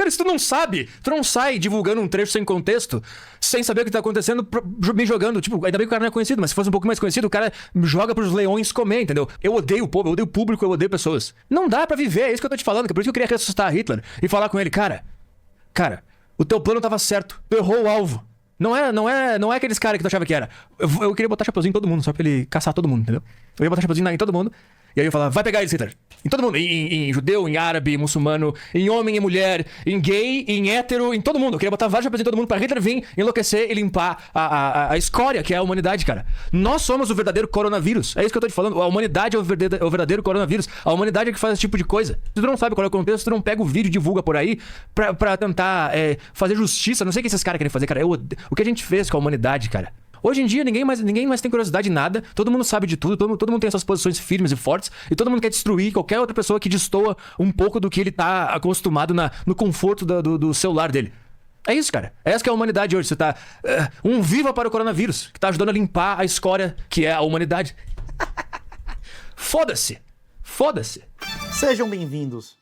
Cara, se tu não sabe, tu não sai divulgando um trecho sem contexto, sem saber o que tá acontecendo, me jogando. Tipo, ainda bem que o cara não é conhecido, mas se fosse um pouco mais conhecido, o cara joga pros leões comer, entendeu? Eu odeio o povo, eu odeio o público, eu odeio pessoas. Não dá pra viver, é isso que eu tô te falando, que por isso que eu queria ressuscitar Hitler e falar com ele, cara, o teu plano tava certo, tu errou o alvo. Não é aqueles caras que tu achava que era. Eu queria botar chapeuzinho em todo mundo, só pra ele caçar todo mundo, entendeu? Eu ia botar chapeuzinho em todo mundo. E aí eu falava, vai pegar eles, Hitler. Em todo mundo. Em judeu, em árabe, em muçulmano, em homem, em mulher, em gay, em hétero, em todo mundo. Eu queria botar vários chapeuzinhos em todo mundo pra Hitler vir, enlouquecer e limpar a escória que é a humanidade, cara. Nós somos o verdadeiro coronavírus. É isso que eu tô te falando. A humanidade é o verdadeiro coronavírus. A humanidade é que faz esse tipo de coisa. Se tu não sabe qual é o contexto, tu não pega o vídeo e divulga por aí pra tentar fazer justiça. Não sei o que esses caras querem fazer, cara. O que a gente fez com a humanidade, cara. Hoje em dia, ninguém mais tem curiosidade em nada, todo mundo sabe de tudo, todo mundo tem essas posições firmes e fortes, e todo mundo quer destruir qualquer outra pessoa que destoa um pouco do que ele tá acostumado no conforto do celular dele. É isso, cara. É essa que é a humanidade hoje. Você tá... um viva para o coronavírus, que tá ajudando a limpar a escória que é a humanidade. Foda-se. Foda-se. Sejam bem-vindos.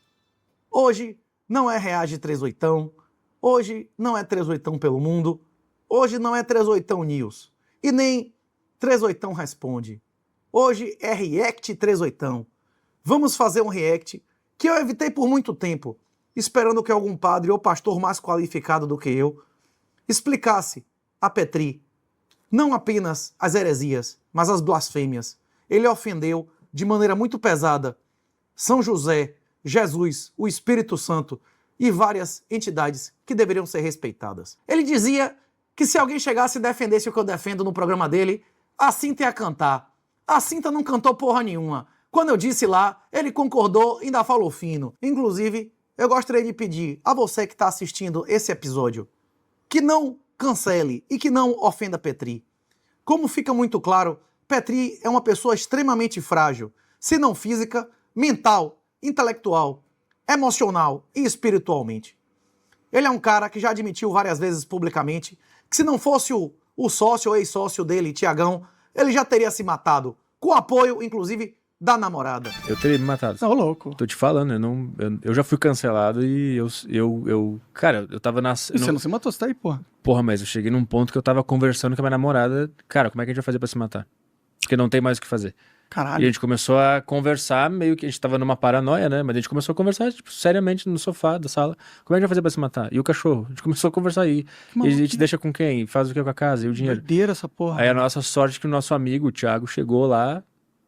Hoje não é Reage 38, hoje não é 38 pelo mundo, hoje não é 38 News e nem 38 Responde. Hoje é React 38. Vamos fazer um react que eu evitei por muito tempo, esperando que algum padre ou pastor mais qualificado do que eu explicasse a Petri não apenas as heresias, mas as blasfêmias. Ele ofendeu de maneira muito pesada São José, Jesus, o Espírito Santo e várias entidades que deveriam ser respeitadas. Ele dizia que se alguém chegasse e defendesse o que eu defendo no programa dele, a Cinta ia cantar. A Cinta não cantou porra nenhuma. Quando eu disse lá, ele concordou e ainda falou fino. Inclusive, eu gostaria de pedir a você que está assistindo esse episódio que não cancele e que não ofenda Petri. Como fica muito claro, Petri é uma pessoa extremamente frágil, se não física, mental, intelectual, emocional e espiritualmente. Ele é um cara que já admitiu várias vezes publicamente que se não fosse o sócio ou ex-sócio dele, Tiagão, ele já teria se matado, com apoio, inclusive, da namorada. Eu teria me matado. Não, louco. Tô te falando, eu já fui cancelado e cara, eu tava E você não se matou, você tá aí, porra. Porra, mas eu cheguei num ponto que eu tava conversando com a minha namorada, cara, como é que a gente vai fazer pra se matar? Porque não tem mais o que fazer. Caralho. E a gente começou a conversar, meio que a gente tava numa paranoia, né? Mas a gente começou a conversar, tipo, seriamente no sofá da sala. Como é que a gente vai fazer pra se matar? E o cachorro? A gente começou a conversar aí. E a gente deixa com quem? Faz o que com a casa? E o dinheiro? Doideira essa porra. Aí a nossa sorte é que o nosso amigo, o Thiago, chegou lá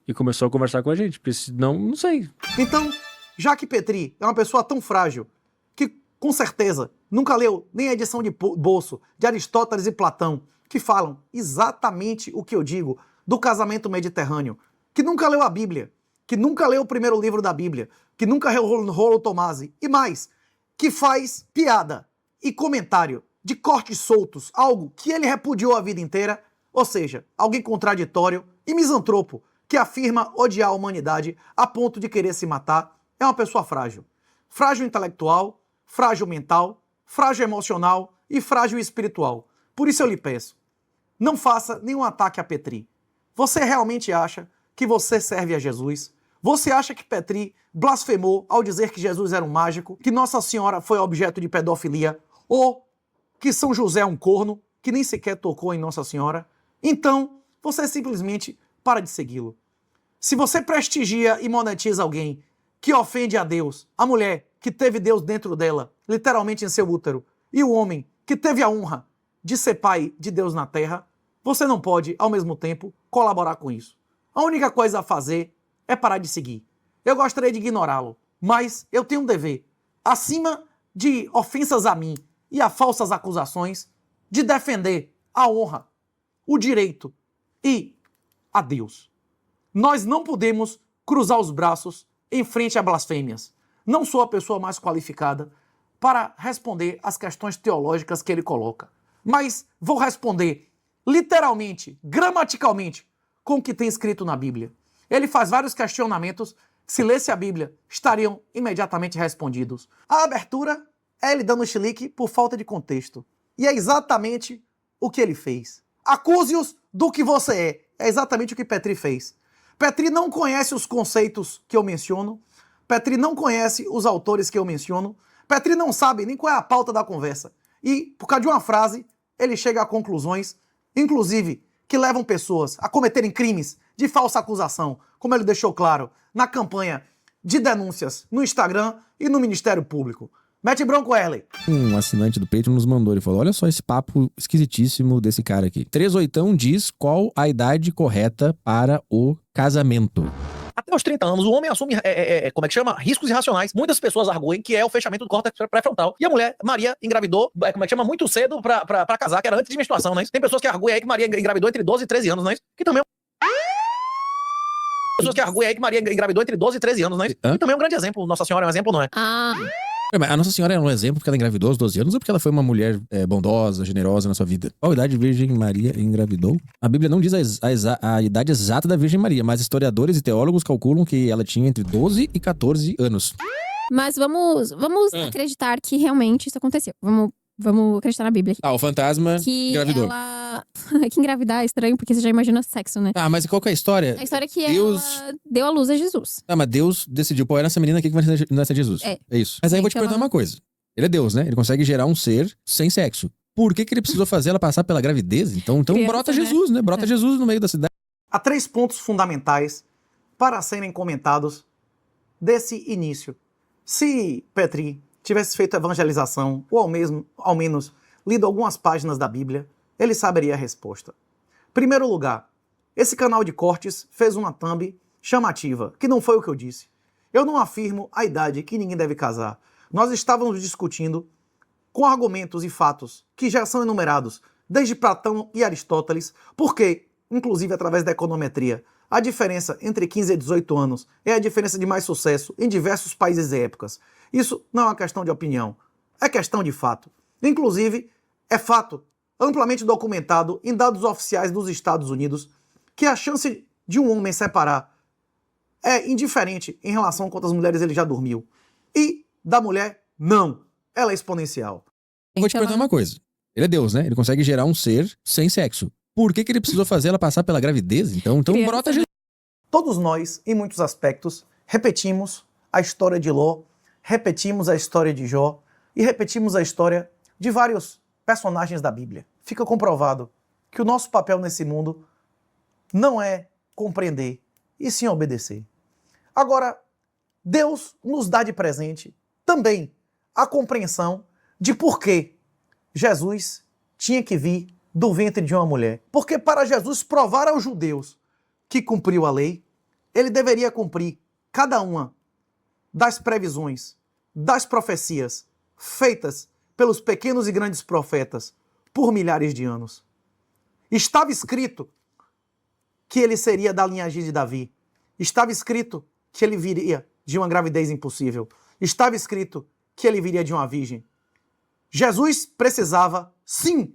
e começou a conversar com a gente. Porque senão, não sei. Então, já que Petri é uma pessoa tão frágil, que com certeza nunca leu nem a edição de bolso de Aristóteles e Platão, que falam exatamente o que eu digo do casamento mediterrâneo, que nunca leu a Bíblia, que nunca leu o primeiro livro da Bíblia, que nunca leu Rolo Tomasi, e mais, que faz piada e comentário de cortes soltos, algo que ele repudiou a vida inteira, ou seja, alguém contraditório e misantropo, que afirma odiar a humanidade a ponto de querer se matar, é uma pessoa frágil. Frágil intelectual, frágil mental, frágil emocional e frágil espiritual. Por isso eu lhe peço, não faça nenhum ataque a Petri. Você realmente acha que você serve a Jesus? Você acha que Petri blasfemou ao dizer que Jesus era um mágico, que Nossa Senhora foi objeto de pedofilia, ou que São José é um corno, que nem sequer tocou em Nossa Senhora? Então, você simplesmente para de segui-lo. Se você prestigia e monetiza alguém que ofende a Deus, a mulher que teve Deus dentro dela, literalmente em seu útero, e o homem que teve a honra de ser pai de Deus na terra, você não pode, ao mesmo tempo, colaborar com isso. A única coisa a fazer é parar de seguir. Eu gostaria de ignorá-lo, mas eu tenho um dever, acima de ofensas a mim e a falsas acusações, de defender a honra, o direito e a Deus. Nós não podemos cruzar os braços em frente a blasfêmias. Não sou a pessoa mais qualificada para responder às questões teológicas que ele coloca, mas vou responder literalmente, gramaticalmente, com o que tem escrito na Bíblia. Ele faz vários questionamentos que, se lesse a Bíblia, estariam imediatamente respondidos. A abertura é ele dando chilique por falta de contexto. E é exatamente o que ele fez. Acuse-os do que você é. É exatamente o que Petri fez. Petri não conhece os conceitos que eu menciono. Petri não conhece os autores que eu menciono. Petri não sabe nem qual é a pauta da conversa. E, por causa de uma frase, ele chega a conclusões, inclusive, que levam pessoas a cometerem crimes de falsa acusação, como ele deixou claro na campanha de denúncias no Instagram e no Ministério Público. Mete bronco, Erley. Um assinante do Patreon nos mandou, ele falou, olha só esse papo esquisitíssimo desse cara aqui. 38 diz qual a idade correta para o casamento. Até os 30 anos, o homem assume, como é que chama? Riscos irracionais. Muitas pessoas arguem que é o fechamento do córtex pré-frontal. E a mulher, Maria, engravidou, como é que chama? Muito cedo pra casar, que era antes de menstruação, né? Tem pessoas que arguem aí que Maria engravidou entre 12 e 13 anos, né? Que também pessoas que arguem aí que Maria engravidou entre 12 e 13 anos, né? E também é um grande exemplo. Nossa Senhora é um exemplo, não é? Mas a Nossa Senhora é um exemplo porque ela engravidou aos 12 anos ou porque ela foi uma mulher bondosa, generosa na sua vida? Qual idade a Virgem Maria engravidou? A Bíblia não diz a idade exata da Virgem Maria, mas historiadores e teólogos calculam que ela tinha entre 12 e 14 anos. Mas vamos acreditar que realmente isso aconteceu. Vamos acreditar na Bíblia. O fantasma que engravidou. Que engravidar é estranho, porque você já imagina sexo, né? Mas qual que é a história? A história é que Deus... ela deu a luz a Jesus. Mas Deus decidiu, pô, era essa menina aqui que vai nascer Jesus. É isso. Mas aí eu vou te perguntar uma coisa. Ele é Deus, né? Ele consegue gerar um ser sem sexo. Por que ele precisou fazer ela passar pela gravidez? Então Criança, brota Jesus, né? Brota Jesus no meio da cidade. Há 3 pontos fundamentais para serem comentados desse início. Se Petri tivesse feito evangelização, ou ao menos lido algumas páginas da Bíblia, ele saberia a resposta. Primeiro lugar, esse canal de cortes fez uma thumb chamativa, que não foi o que eu disse. Eu não afirmo a idade que ninguém deve casar. Nós estávamos discutindo com argumentos e fatos que já são enumerados desde Platão e Aristóteles, porque, inclusive através da econometria, a diferença entre 15 e 18 anos é a diferença de mais sucesso em diversos países e épocas. Isso não é uma questão de opinião, é questão de fato. Inclusive, é fato amplamente documentado em dados oficiais dos Estados Unidos que a chance de um homem separar é indiferente em relação a quantas mulheres ele já dormiu. E da mulher, não. Ela é exponencial. Eu vou te perguntar uma coisa. Ele é Deus, né? Ele consegue gerar um ser sem sexo. Por que ele precisou fazer ela passar pela gravidez? Então brota Jesus. Todos nós, em muitos aspectos, repetimos a história de Ló, repetimos a história de Jó e repetimos a história de vários personagens da Bíblia. Fica comprovado que o nosso papel nesse mundo não é compreender, e sim obedecer. Agora, Deus nos dá de presente também a compreensão de por que Jesus tinha que vir do ventre de uma mulher. Porque para Jesus provar aos judeus que cumpriu a lei, ele deveria cumprir cada uma das previsões, das profecias feitas pelos pequenos e grandes profetas por milhares de anos. Estava escrito que ele seria da linhagem de Davi. Estava escrito que ele viria de uma gravidez impossível. Estava escrito que ele viria de uma virgem. Jesus precisava, sim,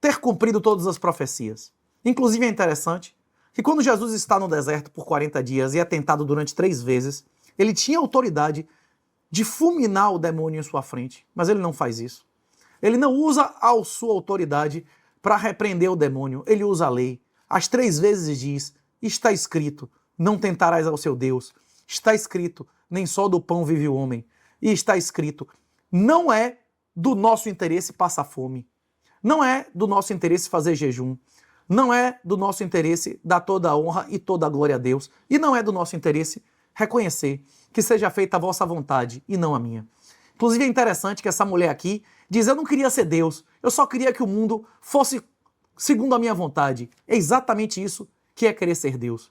ter cumprido todas as profecias. Inclusive é interessante que quando Jesus está no deserto por 40 dias e é tentado durante 3 vezes, ele tinha autoridade de fulminar o demônio em sua frente, mas ele não faz isso. Ele não usa a sua autoridade para repreender o demônio, ele usa a lei. As 3 vezes diz, está escrito, não tentarás ao seu Deus. Está escrito, nem só do pão vive o homem. E está escrito, não é do nosso interesse passar fome. Não é do nosso interesse fazer jejum. Não é do nosso interesse dar toda a honra e toda a glória a Deus. E não é do nosso interesse reconhecer que seja feita a vossa vontade e não a minha. Inclusive é interessante que essa mulher aqui diz, eu não queria ser Deus, eu só queria que o mundo fosse segundo a minha vontade. É exatamente isso que é querer ser Deus.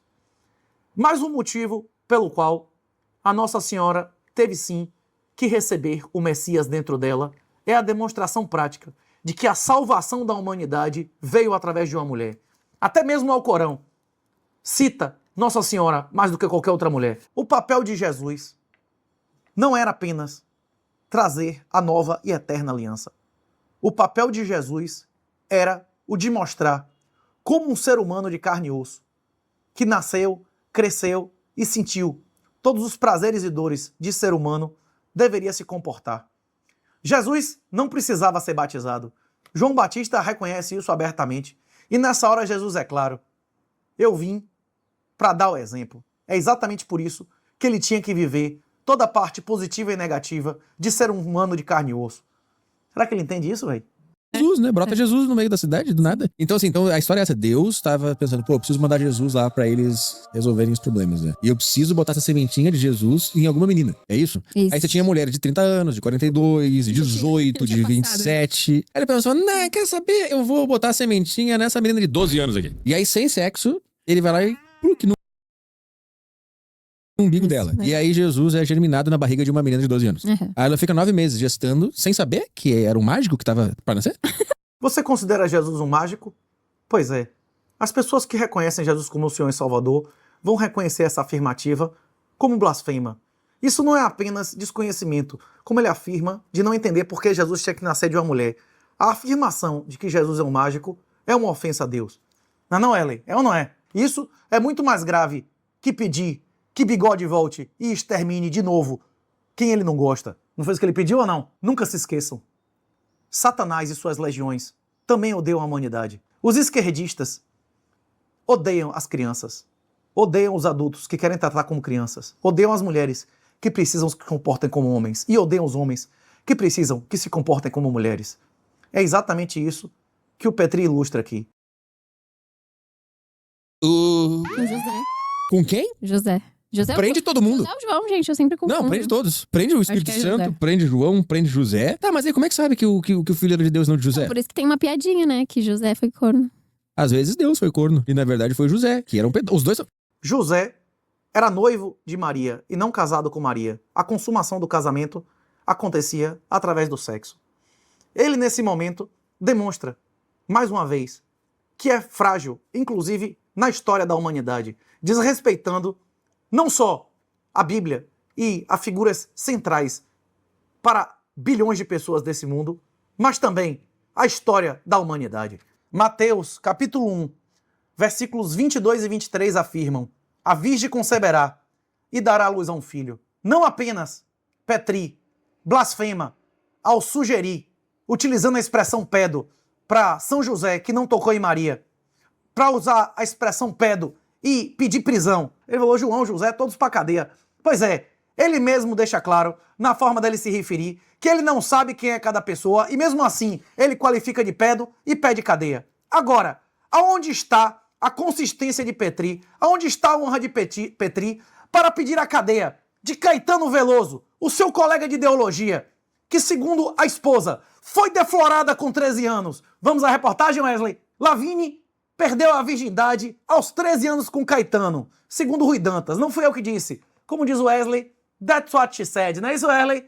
Mas o motivo pelo qual a Nossa Senhora teve sim que receber o Messias dentro dela é a demonstração prática de que a salvação da humanidade veio através de uma mulher. Até mesmo o Alcorão cita Nossa Senhora mais do que qualquer outra mulher. O papel de Jesus não era apenas trazer a nova e eterna aliança. O papel de Jesus era o de mostrar como um ser humano de carne e osso, que nasceu, cresceu e sentiu todos os prazeres e dores de ser humano, deveria se comportar. Jesus não precisava ser batizado. João Batista reconhece isso abertamente. E nessa hora Jesus é claro, eu vim para dar o exemplo. É exatamente por isso que ele tinha que viver toda a parte positiva e negativa de ser um humano de carne e osso. Será que ele entende isso, velho? Jesus, né? Brota Jesus no meio da cidade, do nada. Então, assim, a história é essa. Deus tava pensando, pô, eu preciso mandar Jesus lá pra eles resolverem os problemas, né? E eu preciso botar essa sementinha de Jesus em alguma menina. É isso? Isso. Aí você tinha mulheres de 30 anos, de 42, de 18, de tinha passado, 27. Aí ele pensou, né, quer saber? Eu vou botar a sementinha nessa menina de 12 anos aqui. E aí, sem sexo, ele vai lá e pluque no umbigo Isso, dela. né? E aí Jesus é germinado na barriga de uma menina de 12 anos. Uhum. Aí ela fica 9 meses gestando, sem saber que era um mágico que tava pra nascer. Você considera Jesus um mágico? Pois é. As pessoas que reconhecem Jesus como o Senhor e Salvador vão reconhecer essa afirmativa como blasfema. Isso não é apenas desconhecimento, como ele afirma, de não entender por que Jesus tinha que nascer de uma mulher. A afirmação de que Jesus é um mágico é uma ofensa a Deus. Não, Ellen? É ou não é? Isso é muito mais grave que pedir que Bigode volte e extermine de novo quem ele não gosta. Não foi isso que ele pediu ou não? Nunca se esqueçam. Satanás e suas legiões também odeiam a humanidade. Os esquerdistas odeiam as crianças, odeiam os adultos que querem tratar como crianças, odeiam as mulheres que precisam que se comportem como homens e odeiam os homens que precisam que se comportem como mulheres. É exatamente isso que o Petri ilustra aqui. Com José. Com quem? José. José Prende todo mundo. José é o João, gente, eu sempre confundo. Não, prende todos. Prende o Espírito Acho que é Santo, José. prende João, prende José. Tá, mas aí como é que sabe que o filho era de Deus, não de José? Por isso que tem uma piadinha, né? Que José foi corno. Às vezes Deus foi corno. E na verdade foi José, que eram os dois. José era noivo de Maria e não casado com Maria. A consumação do casamento acontecia através do sexo. Ele, nesse momento, demonstra, mais uma vez, que é frágil, inclusive na história da humanidade, desrespeitando não só a Bíblia e as figuras centrais para bilhões de pessoas desse mundo, mas também a história da humanidade. Mateus, capítulo 1, versículos 22 e 23 afirmam: a virgem conceberá e dará à luz a um filho. Não apenas Petri blasfema ao sugerir, utilizando a expressão pedo para São José, que não tocou em Maria, para usar a expressão pedo e pedir prisão. Ele falou, João, José, todos pra cadeia. Pois é, ele mesmo deixa claro, na forma dele se referir, que ele não sabe quem é cada pessoa e mesmo assim ele qualifica de pedo e pede cadeia. Agora, aonde está a consistência de Petri? Aonde está a honra de Petri para pedir a cadeia de Caetano Veloso, o seu colega de ideologia, que segundo a esposa foi deflorada com 13 anos? Vamos à reportagem, Wesley? Lavigne perdeu a virgindade aos 13 anos com Caetano, segundo Rui Dantas. Não fui eu que disse. Como diz o Wesley, that's what she said. Não é isso, Wesley?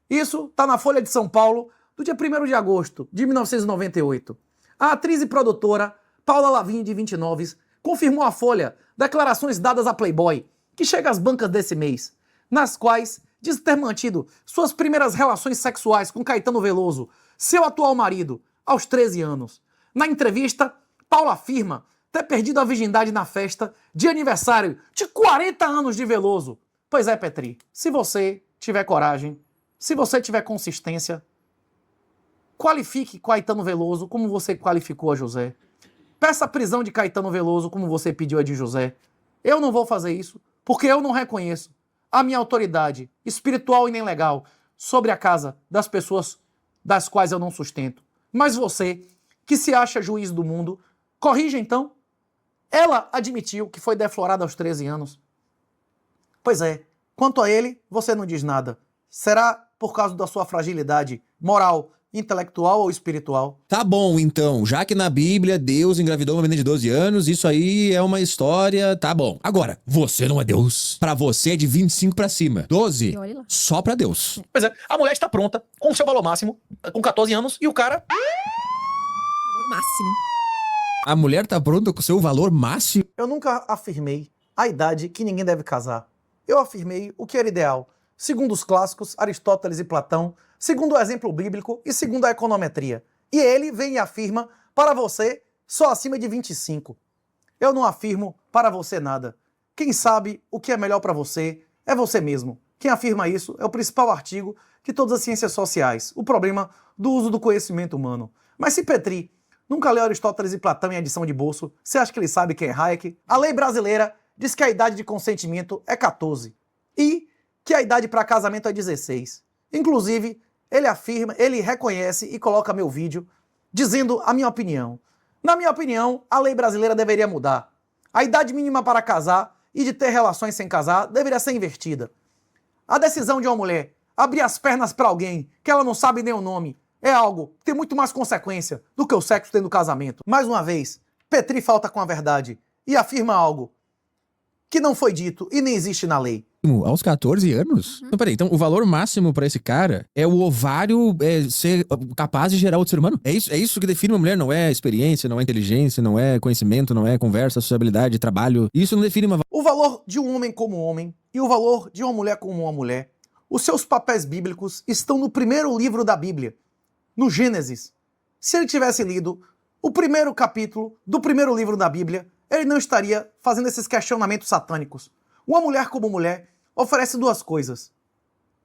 Isso tá na Folha de São Paulo, do dia 1º de agosto de 1998. A atriz e produtora Paula Lavigne, de 29, confirmou à Folha declarações dadas a Playboy, que chega às bancas desse mês, nas quais diz ter mantido suas primeiras relações sexuais com Caetano Veloso, seu atual marido, aos 13 anos. Na entrevista, Paula afirma ter perdido a virgindade na festa de aniversário de 40 anos de Veloso. Pois é, Petri, se você tiver coragem, se você tiver consistência, qualifique Caetano Veloso como você qualificou a José. Peça a prisão de Caetano Veloso como você pediu a de José. Eu não vou fazer isso, porque eu não reconheço a minha autoridade espiritual e nem legal sobre a casa das pessoas das quais eu não sustento. Mas você, que se acha juiz do mundo, corrija então. Ela admitiu que foi deflorada aos 13 anos. Pois é, quanto a ele, você não diz nada. Será por causa da sua fragilidade moral, intelectual ou espiritual? Tá bom, então. Já que na Bíblia Deus engravidou uma menina de 12 anos, isso aí é uma história, tá bom. Agora, você não é Deus. Pra você é de 25 pra cima. 12, E olha lá. só pra Deus. Pois é, a mulher está pronta, com o seu valor máximo, com 14 anos, e o cara... No máximo. A mulher tá pronta com o seu valor máximo. Eu nunca afirmei a idade que ninguém deve casar. Eu afirmei o que era ideal, segundo os clássicos Aristóteles e Platão, segundo o exemplo bíblico e segundo a econometria. E ele vem e afirma para você só acima de 25. Eu não afirmo para você nada. Quem sabe o que é melhor para você é você mesmo. Quem afirma isso é o principal artigo de todas as ciências sociais, o problema do uso do conhecimento humano. Mas se Petri nunca leu Aristóteles e Platão em edição de bolso, você acha que ele sabe quem é Hayek? A lei brasileira diz que a idade de consentimento é 14. E que a idade para casamento é 16. Inclusive, ele afirma, ele reconhece e coloca meu vídeo dizendo a minha opinião. Na minha opinião, a lei brasileira deveria mudar. A idade mínima para casar e de ter relações sem casar deveria ser invertida. A decisão de uma mulher abrir as pernas para alguém que ela não sabe nem o nome é algo que tem muito mais consequência do que o sexo dentro do casamento. Mais uma vez, Petri falta com a verdade e afirma algo que não foi dito e nem existe na lei. Aos 14 anos? Não, peraí, então o valor máximo pra esse cara é o ovário ser capaz de gerar outro ser humano? É isso que define uma mulher, não é experiência, não é inteligência, não é conhecimento, não é conversa, sociabilidade, trabalho. Isso não define uma... O valor de um homem e o valor de uma mulher como uma mulher, os seus papéis bíblicos estão no primeiro livro da Bíblia, no Gênesis. Se ele tivesse lido o primeiro capítulo do primeiro livro da Bíblia, ele não estaria fazendo esses questionamentos satânicos. Uma mulher como mulher oferece duas coisas.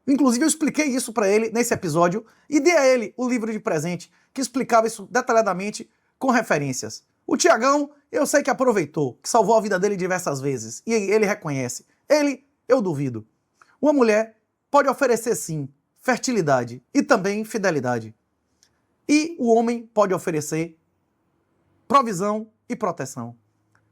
Inclusive eu expliquei isso para ele nesse episódio e dei a ele o livro de presente que explicava isso detalhadamente com referências. O Tiagão, eu sei que aproveitou, que salvou a vida dele diversas vezes e ele reconhece. Ele, eu duvido. Uma mulher pode oferecer sim fertilidade e também fidelidade. E o homem pode oferecer provisão e proteção.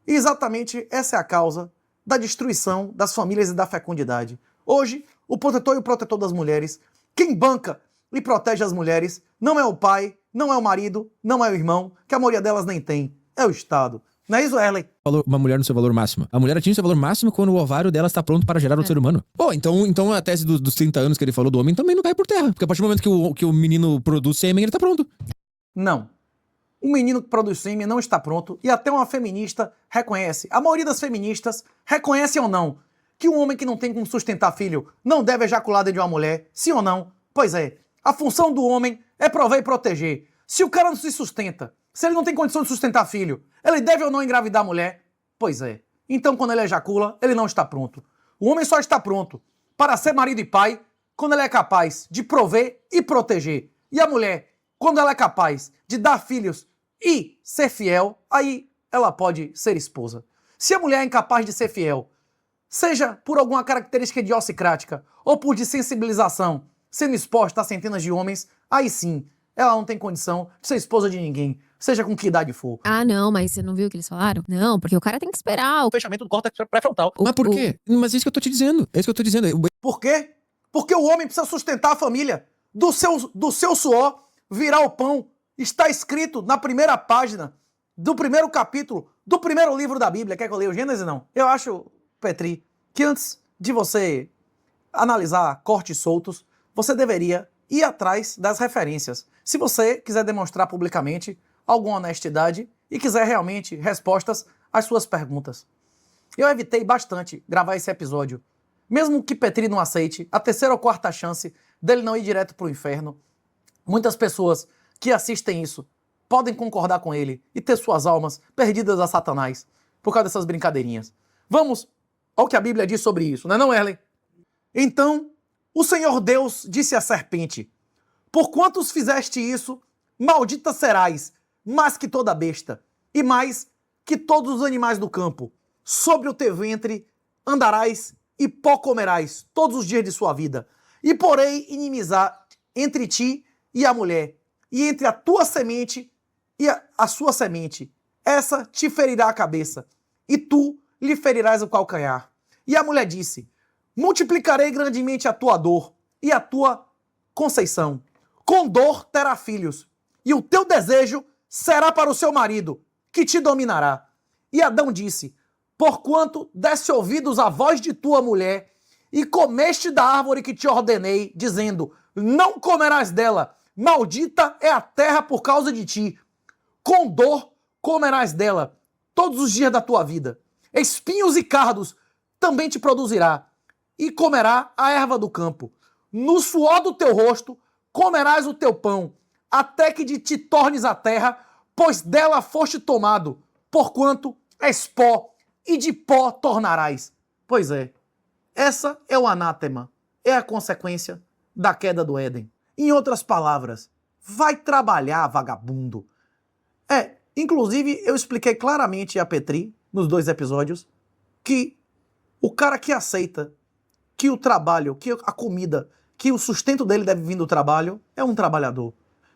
E exatamente essa é a causa da destruição das famílias e da fecundidade. Hoje, o protetor e o protetor das mulheres, quem banca e protege as mulheres, não é o pai, não é o marido, não é o irmão, que a maioria delas nem tem, é o Estado. Não é isso, Erlen? Uma mulher no seu valor máximo. A mulher atinge seu valor máximo quando o ovário dela está pronto para gerar outro ser humano. Pô, então a tese dos 30 anos que ele falou do homem também não cai por terra. Porque a partir do momento que o menino produz sêmen, ele tá pronto. Não. Um menino que produz sêmen não está pronto e até uma feminista reconhece. A maioria das feministas reconhece ou não que um homem que não tem como sustentar filho não deve ejacular dentro de uma mulher, sim ou não? Pois é. A função do homem é prover e proteger. Se o cara não se sustenta, se ele não tem condição de sustentar filho, ele deve ou não engravidar a mulher? Pois é. Então quando ele ejacula, ele não está pronto. O homem só está pronto para ser marido e pai quando ele é capaz de prover e proteger. E a mulher, quando ela é capaz de dar filhos e ser fiel, aí ela pode ser esposa. Se a mulher é incapaz de ser fiel, seja por alguma característica idiosincrática ou por desensibilização, sendo exposta a centenas de homens, aí sim, ela não tem condição de ser esposa de ninguém, seja com que idade for. Ah, não, mas você não viu o que eles falaram? Não, porque o cara tem que esperar. O fechamento do córtex pré-frontal. Mas por quê? Mas é isso que eu tô te dizendo. É isso que eu tô dizendo. Por quê? Porque o homem precisa sustentar a família. Do seu suor virá o pão. Está escrito na primeira página do primeiro capítulo do primeiro livro da Bíblia. Quer que eu leia o Gênesis, não? Eu acho, Petri, que antes de você analisar cortes soltos, você deveria ir atrás das referências. Se você quiser demonstrar publicamente alguma honestidade e quiser realmente respostas às suas perguntas. Eu evitei bastante gravar esse episódio. Mesmo que Petri não aceite, a terceira ou quarta chance dele não ir direto para o inferno, muitas pessoas que assistem isso podem concordar com ele e ter suas almas perdidas a Satanás por causa dessas brincadeirinhas. Vamos ao que a Bíblia diz sobre isso, não é não, Erlen? Então, o Senhor Deus disse à serpente: por quantos fizeste isso, maldita serás, mais que toda besta, e mais que todos os animais do campo. Sobre o teu ventre andarás e pó comerás todos os dias de sua vida. E porém inimizade entre ti e a mulher, e entre a tua semente e a sua semente. Essa te ferirá a cabeça, e tu lhe ferirás o calcanhar. E a mulher disse: multiplicarei grandemente a tua dor e a tua conceição. Com dor terá filhos, e o teu desejo será para o seu marido, que te dominará. E Adão disse: porquanto deste ouvidos à voz de tua mulher, e comeste da árvore que te ordenei, dizendo: não comerás dela, maldita é a terra por causa de ti. Com dor comerás dela todos os dias da tua vida. Espinhos e cardos também te produzirá, e comerá a erva do campo. No suor do teu rosto comerás o teu pão, até que de ti tornes a terra, pois dela foste tomado, porquanto és pó, e de pó tornarás. Pois é, essa é o anátema, é a consequência da queda do Éden. Em outras palavras, vai trabalhar, vagabundo. Inclusive eu expliquei claramente a Petri, nos 2 episódios, que o cara que aceita que o trabalho, que a comida, que o sustento dele deve vir do trabalho, é um trabalhador.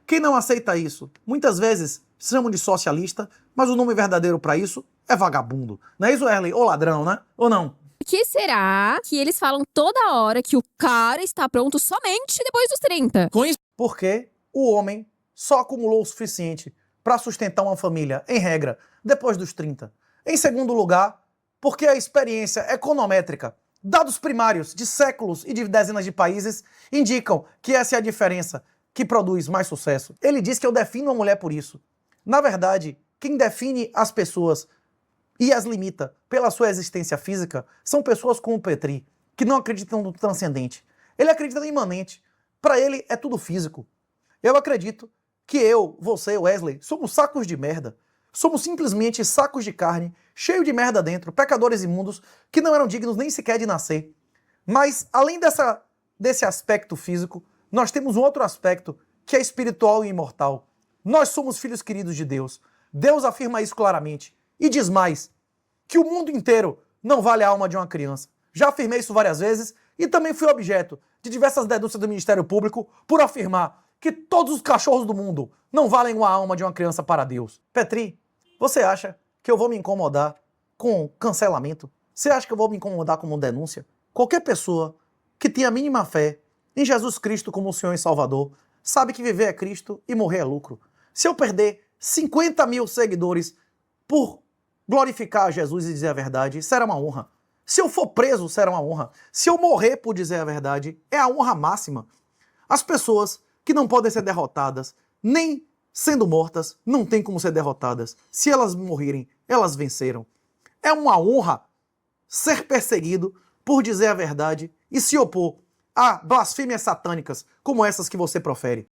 Quem não aceita isso, muitas vezes chamam de socialista, mas o nome verdadeiro para isso é vagabundo. Não é isso, Erley? Ou ladrão, né? Ou não? Por que será que eles falam toda hora que o cara está pronto somente depois dos 30? Porque o homem só acumulou o suficiente para sustentar uma família, em regra, depois dos 30. Em segundo lugar, porque a experiência econométrica, dados primários de séculos e de dezenas de países, indicam que essa é a diferença que produz mais sucesso. Ele diz que eu defino a mulher por isso. Na verdade, quem define as pessoas e as limita pela sua existência física são pessoas como o Petri, que não acreditam no transcendente. Ele acredita no imanente. Para ele é tudo físico. Eu acredito que eu, você, Wesley, somos sacos de merda. Somos simplesmente sacos de carne, cheios de merda dentro, pecadores imundos, que não eram dignos nem sequer de nascer. Mas, além desse aspecto físico, nós temos um outro aspecto que é espiritual e imortal. Nós somos filhos queridos de Deus. Deus afirma isso claramente. E diz mais, que o mundo inteiro não vale a alma de uma criança. Já afirmei isso várias vezes e também fui objeto de diversas denúncias do Ministério Público por afirmar que todos os cachorros do mundo não valem uma alma de uma criança para Deus. Petri, você acha que eu vou me incomodar com cancelamento? Você acha que eu vou me incomodar com uma denúncia? Qualquer pessoa que tenha a mínima fé em Jesus Cristo como o Senhor e Salvador sabe que viver é Cristo e morrer é lucro. Se eu perder 50 mil seguidores por glorificar a Jesus e dizer a verdade, será uma honra. Se eu for preso, será uma honra. Se eu morrer por dizer a verdade, é a honra máxima. As pessoas que não podem ser derrotadas, nem sendo mortas, não tem como ser derrotadas. Se elas morrerem, elas venceram. É uma honra ser perseguido por dizer a verdade e se opor a blasfêmias satânicas como essas que você profere.